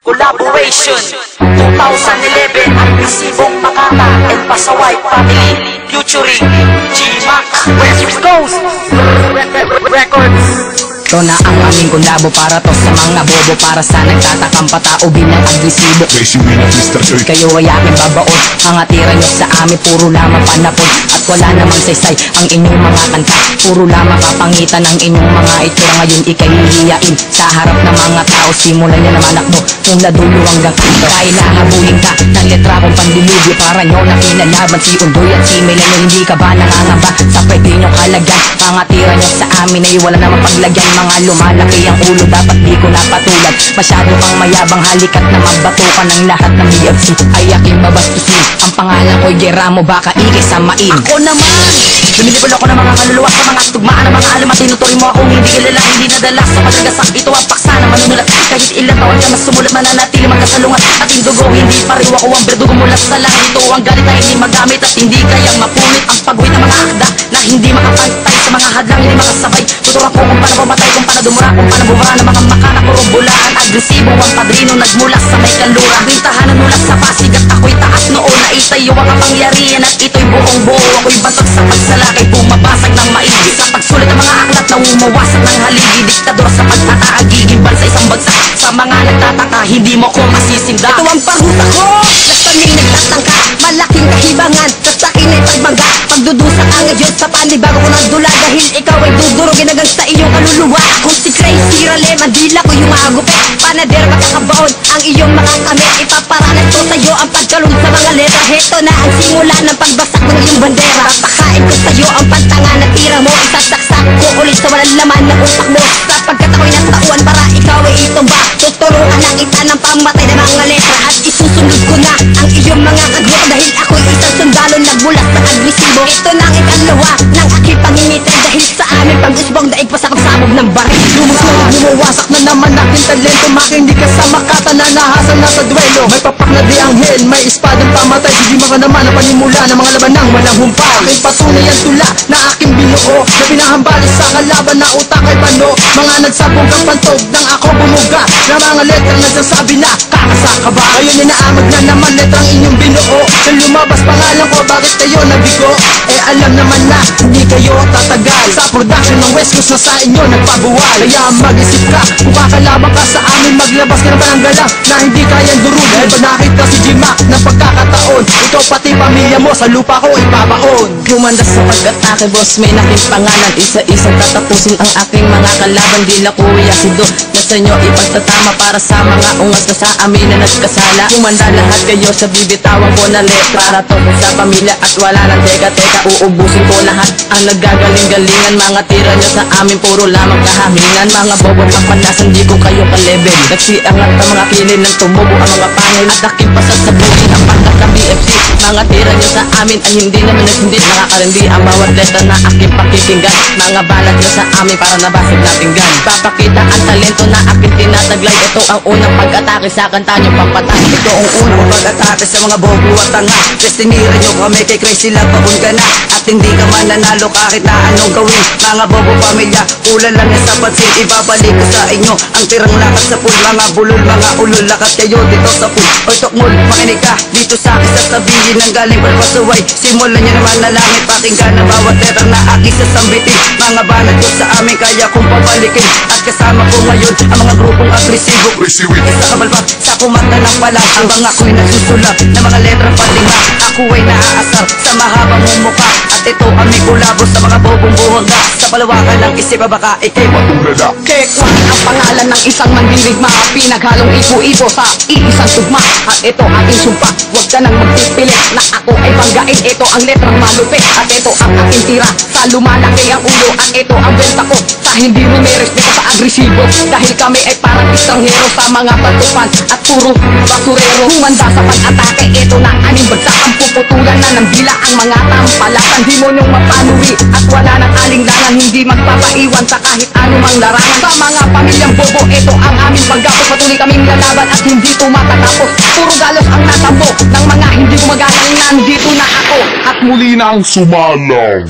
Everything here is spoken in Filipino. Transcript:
Collaboration 2011 Agresibong Makata and Pasaway Family featuring G-Mac West Coast Records. Ito na ang aming kolabo para to sa mga bobo, para sa nagtatakang patao bilang agresibo. Kayo ay aking babaon, mga tira nyo sa amin puro lamang panapon. At wala namang saysay ang inyong mga kanta, puro lamang kapangitan ng inyong mga itsura. Ngayon ikay hihiyain sa harap ng mga tao, simulan nyo naman akbo mula dulo hanggang ito. Dahil nahabulin ka ng letra kong pandilubyo, para nyo na kinalaban si Undoy at si Milan. Hindi ka ba nangangamba sa pwede nyo kalagyan? Mga tira nyo sa amin ay wala namang paglagyan. Mga lumalaki ang ulo, dapat di ko napatulad. Masyado kang mayabang, halikat na mabato ka ng lahat ng BFC ay aking babastusin. Ang pangalan ko'y Geramo, baka ikisamain. Ako naman, lumilipol ako ng mga kaluluwa sa mga tugmaan ng mga alamat. Tinuturing mo akong hindi kilala, hindi nadala sa malagasak. Ito ang paksa na manunulat, kahit ilang taon ka mas sumulat, mananatili magkasalungat. Ating dugo, hindi pareho ako ang berdugo mula sa langit. Ito ang galit na hindi magamit at hindi kayang mapunit. Ang pagwit ng mga akda na hindi makapantay sa mga hadlang, hindi makasabay. Tuturak ko kung paano pamatay, kung paano dumura, kung paano bumara ng mga makana kurumbulaan. Agresibo ang padrino, nagmula sa may kanluran. Bintahanan mula sa Pasig at ako'y taas noon. Naitayo ang kapangyarihan at ito'y buong buo. Ako'y bantog sa pagsalakay, bumabasag ng maigi. Sa pagsulit ng mga aklat na umuwasak ng haligi. Diktador sa pagtataagiging bansa isang bansa. Sa mga nagtataka, hindi mo ko masisinda. Ito ang parusa ko, lastaming nagtatangka. Malaking kahibangan, sa sakin ay pagbangga. Pagdudusa ka ngayon sa panibago ko ng dula. Dahil ikaw ay duduro, ginagang sa iyong kaluluwa. Kung si Crazy Ralem, ang dila ko yung agupit. Panader makakabaon ang iyong mga kamit. Ipaparanas ko sa'yo ang pagkalong sa mga letra. Heto na ang simula ng pagbasak ng iyong bandera. Papakain ko sa'yo ang pantanga na tira mo. Isasaksak ko ulit sa walang laman ng utak mo. Sapagkat ako'y natauan para ikaw ay itumba. Tuturuan na kita ng pamatay ng mga letra. At isusunod ko na ang iyong mga kagwa. Dahil ako'y isang sundalo nagmula sa agresibo. Ito na ang ikalawa ng aking pangingitan. Dahil sa aming pag-usbong daig pasakot-sabog ng baril. Lumuwasak na naman aking talento. Makinig ka sa makata na nahasan na sa duelo. May papak na di anghel, may espadang pamatay. Hindi maka naman ang panimula ng mga laban ng walang humpay. Aking patunay ang tula na aking binuo, na pinahambali sa kalaban na utak ay bano. Mga nagsabog ang pantog nang ako bumuga, na mga letrang nagsasabi na kakasaka ba? Ngayon ay naamag na naman letrang inyong binuo. Na lumabas pangalan ko, bakit kayo nabigo? Eh alam naman na hindi kayo tatagal sa production ng West Coast na sa inyo nagpabuwal. Kaya mag-isip ka, kung kakalaban ka sa amin, maglabas ka na ba ng galang na hindi kayang durugin. Dahil ba nakita si G-Mac ng pagkakataon, ikaw pati pamilya mo sa lupa ko ipabaon. Humanda sa pag-atake, boss, may naking pangalan. Isa-isang tatapusin ang aking mga kalaban. Di na kuya sido na sa inyo ipagtatama, para sa mga ungas na sa amin na nagkasala. Humanda lahat kayo sa bibitawan ko na letra, para to sa pamilya at wala nang teka-teka. Uubusin ko lahat ang naggagaling-galingan. Mga tira nyo sa amin puro lamang kahanginan. Mga bobo ang panasan, di ko kayo ka-level. Nagsiangat ang mga kilin ng tumubo ang mga pangil. At aking pasasabuhin ang pagkaka-BFC. Mga tira nyo sa amin ay hindi naman nagsindi. Nakakarindi ang bawat letra na aking pakikinggan. Mga balat nyo sa amin para nabasag natin gan. Papakita ang talento na aking tinataglay. Ito ang unang pag-atake sa kanta nyo pampatay. Ito ang unang pag-atake sa mga bobo at tanga. Destiniran nyo kami kay Crazy lang paun ka na. At hindi ka mananalo kahit na anong gawin. Mga bobo pamilya, kulang lang yan sa pansin. Ibabalik ko sa inyo ang tirang lakas sa pool. Mga bulol, mga ulol, lakas kayo dito sa pool. Oy tokmol, makinig ka dito sa akin sasabihin ng galing palpasuway. Simulan nyo naman na langit, pakinggan ang bawat letrang na aking sasambitin. Mga banat ko sa amin, kaya kong pabalikin. At kasama ko ngayon ang mga grupong agresibo. Isa kabal pa sa kumanta ng palas, habang ako'y nagsusulat ng mga letrang palinga. Ako ay naaasar sa mahabang mumukha. At ito ang may kulabo sa mga bobong buhangga. Sa palawakan ng isip, baka ikay matulala. Kekwan ang pangalan ng isang mandirigma, pinaghalong ipo-ipo sa iisang tugma. At ito aking sumpa, huwag ka nang magpipilit na ako ay banggain. Ito ang letrang malupit at ito ang aking tira. Sa lumalaki ang ulo at ito ang benta ko. Sa hindi rumerespeto sa agresibo, dahil kami ay parang isang hero sa mga batupan at puro basurero. Humanda sa pag-atake, ito na ang aning bagsak. Ang puputulan na ng dila ang mga tampalasan. Di mo nyong mapanuri at wala nang alinlangan. Hindi magpapaiwan sa kahit anumang larangan. Sa mga pamilyang bobo, ito ang aming paggapos. Patuloy kaming lalaban at hindi tumatatapos. Puro galos ang natambo ng mga hindi gumagalang. Nandito na ako at muli nang sumalang.